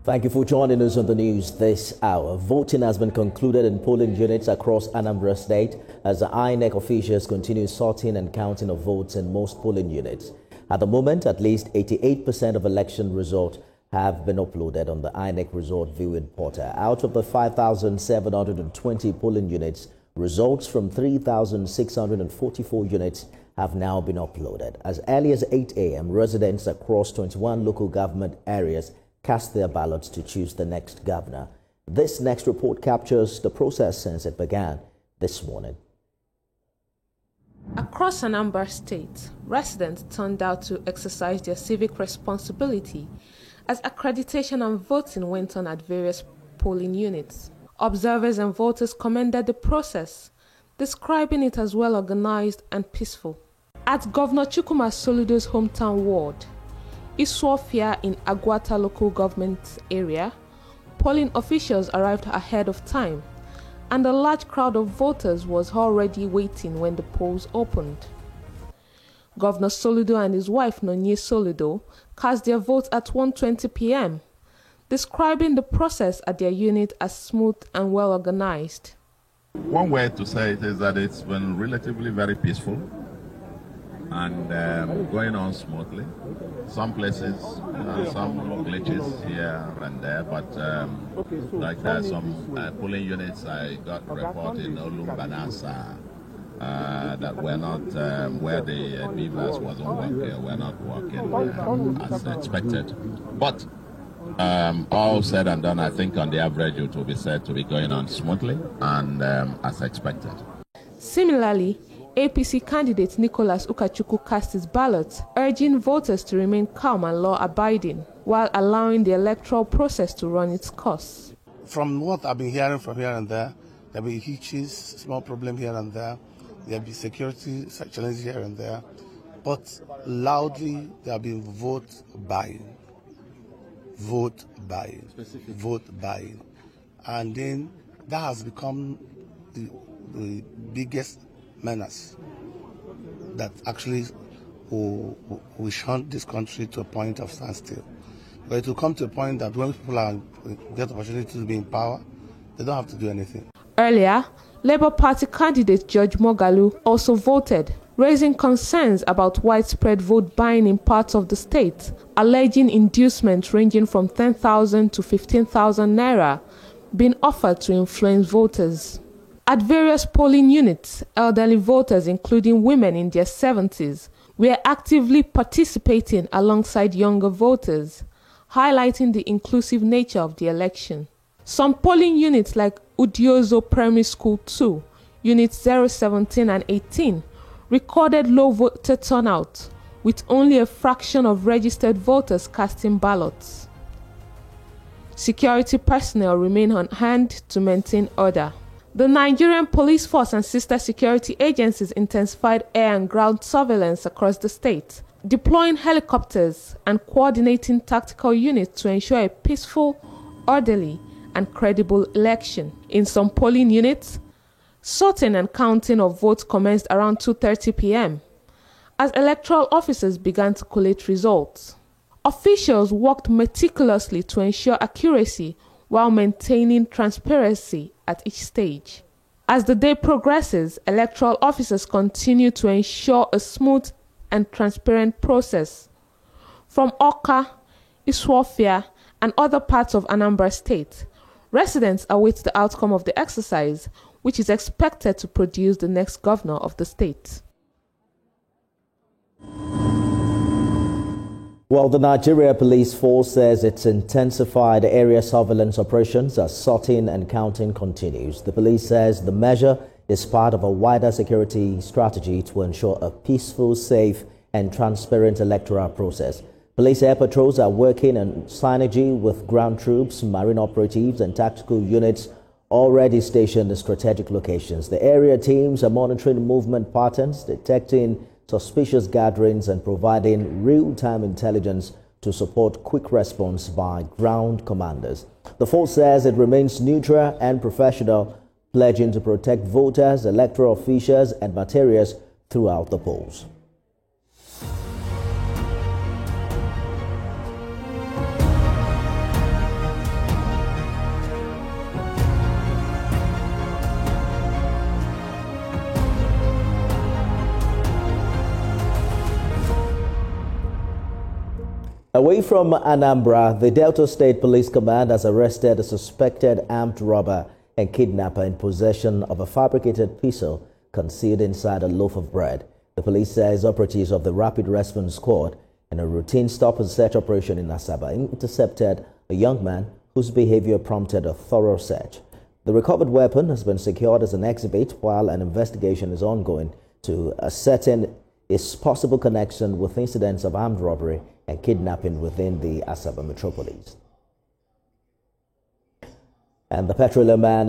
Thank you for joining us on the news this hour. Voting has been concluded in polling units across Anambra State as the INEC officials continue sorting and counting of votes in most polling units. At the moment, at least 88% of election results have been uploaded on the INEC result viewing portal. Out of the 5,720 polling units, results from 3,644 units have now been uploaded. As early as 8 a.m., residents across 21 local government areas cast their ballots to choose the next governor. This next report captures the process since it began this morning. Across Anambra State, residents turned out to exercise their civic responsibility as accreditation and voting went on at various polling units. Observers and voters commended the process, describing it as well organized and peaceful. At Governor Chukwuma Soludo's hometown ward, Iswafia in Agwata local government area, polling officials arrived ahead of time, and a large crowd of voters was already waiting when the polls opened. Governor Soludo and his wife Nonye Soludo cast their votes at 1:20 p.m., describing the process at their unit as smooth and well organized. One way to say it is that it's been relatively very peaceful and going on smoothly. Some places, some glitches here and there, but like some polling units I got report in Olumbanasa that were not, where the beavers wasn't working, were not working as expected. But all said and done, I think on the average it will be said to be going on smoothly and as expected. Similarly, APC candidate Nicholas Ukachukwu cast his ballot, urging voters to remain calm and law-abiding, while allowing the electoral process to run its course. From what I've been hearing from here and there, there'll be hitches, small problem here and there. There'll be security challenges here and there. But loudly, there'll be vote buying. Vote buying. Vote buying. And then that has become the biggest menace that actually will shunt this country to a point of standstill. But it will come to a point that when people get the opportunity to be in power, they don't have to do anything. Earlier, Labour Party candidate George Mogalu also voted, raising concerns about widespread vote buying in parts of the state, alleging inducements ranging from 10,000 to 15,000 naira being offered to influence voters. At various polling units, elderly voters, including women in their 70s, were actively participating alongside younger voters, highlighting the inclusive nature of the election. Some polling units like Udiozo Primary School 2, Units 017 and 18, recorded low voter turnout, with only a fraction of registered voters casting ballots. Security personnel remain on hand to maintain order. The Nigerian police force and sister security agencies intensified air and ground surveillance across the state, deploying helicopters and coordinating tactical units to ensure a peaceful, orderly, and credible election. In some polling units, sorting and counting of votes commenced around 2:30 p.m. as electoral officers began to collate results. Officials worked meticulously to ensure accuracy while maintaining transparency at each stage. As the day progresses, electoral officers continue to ensure a smooth and transparent process. From Oka, Iswafia, and other parts of Anambra State, residents await the outcome of the exercise, which is expected to produce the next governor of the state. Well, the Nigeria Police Force says it's intensified area surveillance operations as sorting and counting continues. The police says the measure is part of a wider security strategy to ensure a peaceful, safe and transparent electoral process. Police air patrols are working in synergy with ground troops, marine operatives and tactical units already stationed in strategic locations. The area teams are monitoring movement patterns, detecting suspicious gatherings and providing real-time intelligence to support quick response by ground commanders. The force says it remains neutral and professional, pledging to protect voters, electoral officials and materials throughout the polls. Away from Anambra, the Delta State Police Command has arrested a suspected armed robber and kidnapper in possession of a fabricated pistol concealed inside a loaf of bread. The police says operatives of the Rapid Response Squad in a routine stop-and-search operation in Asaba intercepted a young man whose behavior prompted a thorough search. The recovered weapon has been secured as an exhibit while an investigation is ongoing to ascertain its possible connection with incidents of armed robbery and kidnapping within the Asaba metropolis. And the petroleum man